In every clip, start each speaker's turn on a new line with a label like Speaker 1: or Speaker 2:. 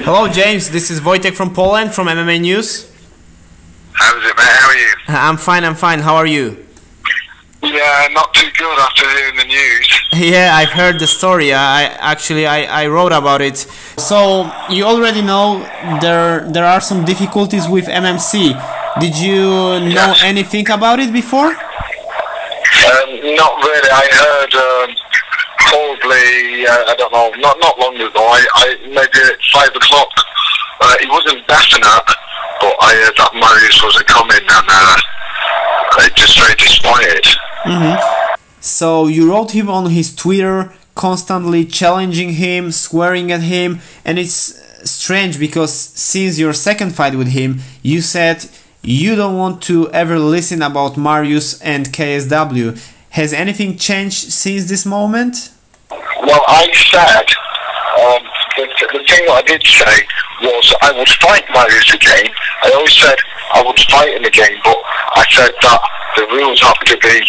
Speaker 1: Hello James, this is Wojtek from Poland, from MMA News.
Speaker 2: How's it, mate? How are you?
Speaker 1: I'm fine, how are you?
Speaker 2: Yeah, not too good after hearing the news.
Speaker 1: Yeah, I've heard the story. I wrote about it. So you already know there are some difficulties with MMC. Did you know anything about it before?
Speaker 2: Not really. I heard probably I don't know, not long ago. I maybe at 5 o'clock. He wasn't definite, but I heard that Marius wasn't coming, and I just very disappointed.
Speaker 1: So you wrote him on his Twitter, constantly challenging him, swearing at him, and it's strange because since your second fight with him, you said you don't want to ever listen about Marius and KSW. Has anything changed since this moment?
Speaker 2: Well, I said, the thing that I did say was I would fight Marius again. I always said I would fight him again, but I said that the rules have to be,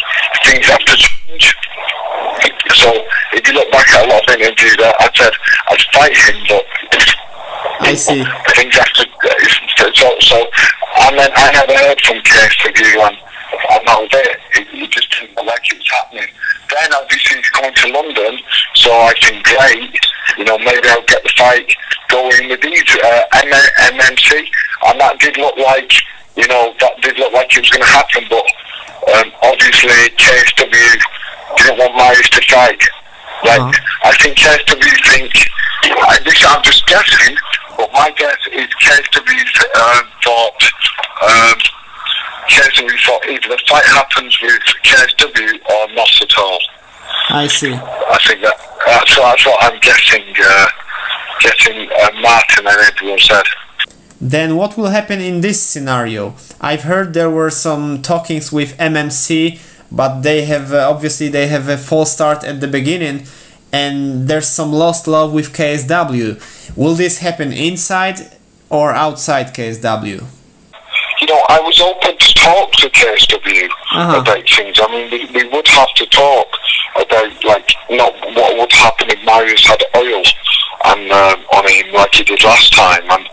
Speaker 2: things have to change. So if you look back at a lot of interviews, I said I'd fight him, but
Speaker 1: I see.
Speaker 2: Things have to, so and then I never heard from KSW, and that was it. It just didn't look like it was happening. Then obviously he's coming to London, so I think great, maybe I'll get the fight going with these MMC, and that did look like, it was going to happen, but obviously KSW didn't want Marius to fight. I think KSW I'm just guessing, but my guess is KSW thought either the fight happens with KSW or not at all.
Speaker 1: I see.
Speaker 2: I think that's what I'm guessing. Martin and everyone said.
Speaker 1: Then what will happen in this scenario? I've heard there were some talkings with MMC, but they have obviously they have a false start at the beginning, and there's some lost love with KSW. Will this happen inside or outside KSW?
Speaker 2: I was open to talk to KSW about things. I mean, we would have to talk about, what would happen if Marius had oil and on him like he did last time, and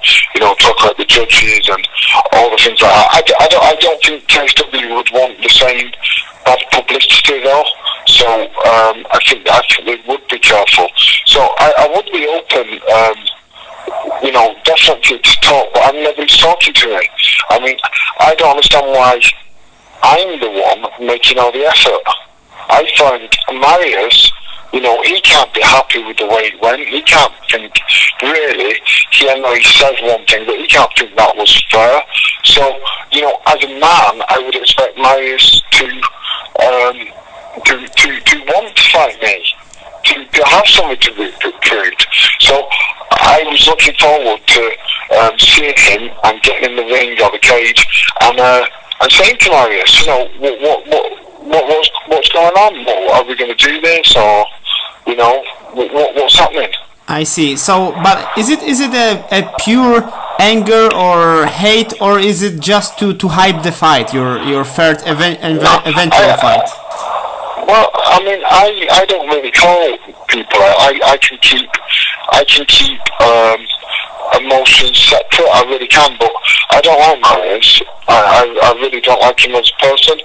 Speaker 2: talk about the judges and all the things like that. I don't think KSW would want the same bad publicity though. So I think we would be careful. So I would be open. Definitely to talk, but I've never been talking to him. I mean, I don't understand why I'm the one making all the effort. I find Marius, he can't be happy with the way it went. He can't think, really, he says one thing, but he can't think that was fair. So, as a man, I would expect Marius to want to fight me, to have something to prove. So I was looking forward to seeing him and getting in the ring or the cage and saying to Marius, what's going on? Are we going to do this, or what's happening?
Speaker 1: I see. So, but is it a pure anger or hate, or is it just to hype the fight, your third eventual fight?
Speaker 2: Well, I mean, I don't really call people. I can keep emotions separate. I really can, but I don't like Marius. I really don't like him as a person.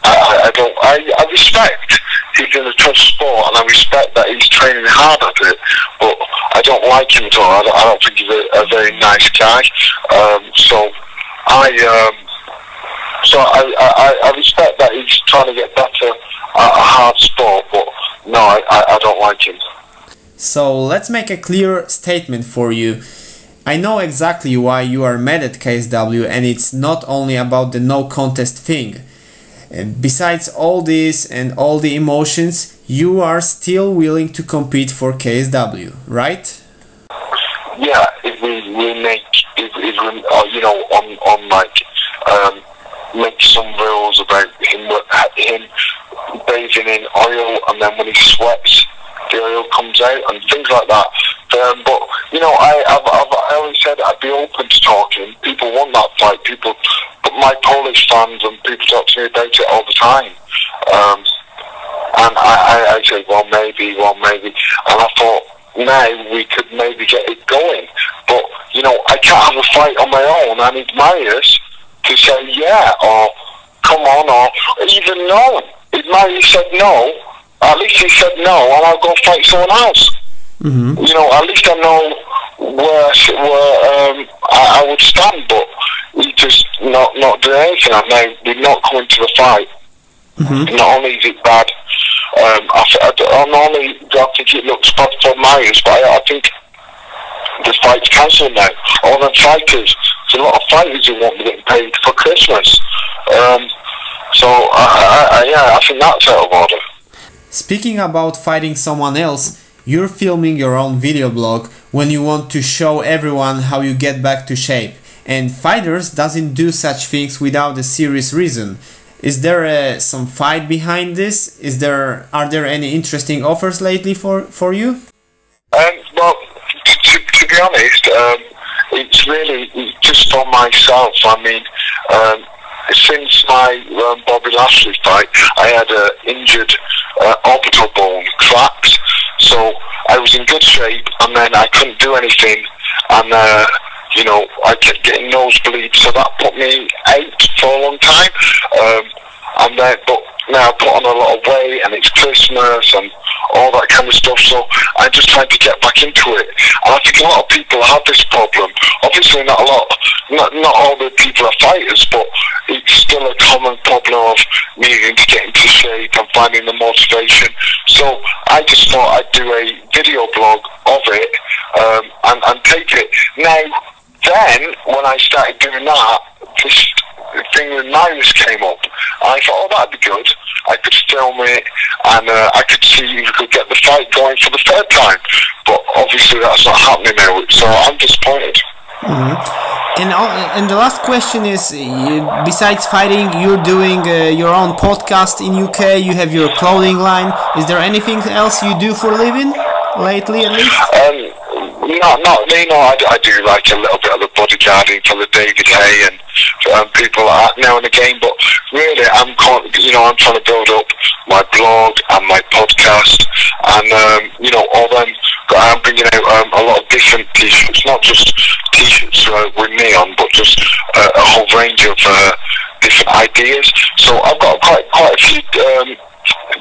Speaker 2: I respect he's in a tough sport, and I respect that he's training hard at it, but I don't like him at all. I don't think he's a very nice guy. I respect that he's trying to get better at a hard sport, but no, I don't like him.
Speaker 1: So let's make a clear statement for you. I know exactly why you are mad at KSW, and it's not only about the no contest thing. Besides all this and all the emotions, you are still willing to compete for KSW, right?
Speaker 2: Yeah, if we make, make some rules about him bathing in oil, and then when he sweats, the oil comes out and things like that. But I always said I'd be open to talking. People want that fight. But my Polish fans and people talk to me about it all the time. And I said, well, maybe. And I thought, now we could maybe get it going. and I need Marius to say yeah, or come on, or even no. If Marius said no, at least he said no, and I'll go fight someone else.
Speaker 1: Mm-hmm.
Speaker 2: You know, at least I know where I would stand, but he just not doing anything. And now we're not coming to the fight.
Speaker 1: Mm-hmm.
Speaker 2: Not only is it bad, I not only do I think it looks bad for Marius, but I think the fight's cancelled now. All the fighters, there's a lot of fighters who won't be getting paid for Christmas. So I think that's out of order.
Speaker 1: Speaking about fighting someone else, you're filming your own video blog when you want to show everyone how you get back to shape. And fighters doesn't do such things without a serious reason. Is there some fight behind this? Are there any interesting offers lately for you?
Speaker 2: Well, to be honest, it's really just for myself. I mean, since my Bobby Lashley fight, I had an injured orbital bone cracked, so I was in good shape, and then I couldn't do anything, and you know, I kept getting nosebleeds, so that put me out for a long time. And then, but now I put on a lot of weight, and it's Christmas and all that kind of stuff, so I'm just trying to get back into it. And I think a lot of people have this problem. Obviously not all the people are fighters, but it's still a common problem of needing to get into shape and finding the motivation. So I just thought I'd do a video blog of it, and take it. Now, then, when I started doing that, this thing with Marius came up. I thought, oh, that'd be good. I could film it, and I could see if we could get the fight going for the third time. But obviously that's not happening now, so I'm disappointed.
Speaker 1: Mm-hmm. And the last question is, besides fighting, you're doing your own podcast in UK, you have your clothing line. Is there anything else you do for a living, lately at least?
Speaker 2: Not me, no. I do like a little bit of the bodyguarding for the David Hay and people now and again, but really I'm trying to build up my blog and my podcast, and all them. I'm bringing out a lot of different t-shirts, not just t-shirts with me on, but just a whole range of different ideas. So I've got quite a few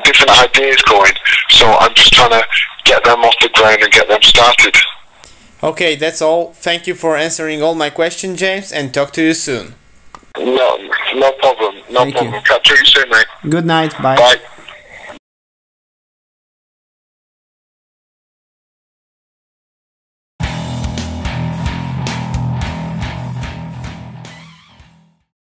Speaker 2: different ideas going, so I'm just trying to get them off the ground and get them started.
Speaker 1: Okay, that's all. Thank you for answering all my questions, James, and talk to you soon.
Speaker 2: No problem. No
Speaker 1: Thank
Speaker 2: problem.
Speaker 1: you.
Speaker 2: Catch you soon, mate.
Speaker 1: Good night. Bye.
Speaker 2: Bye.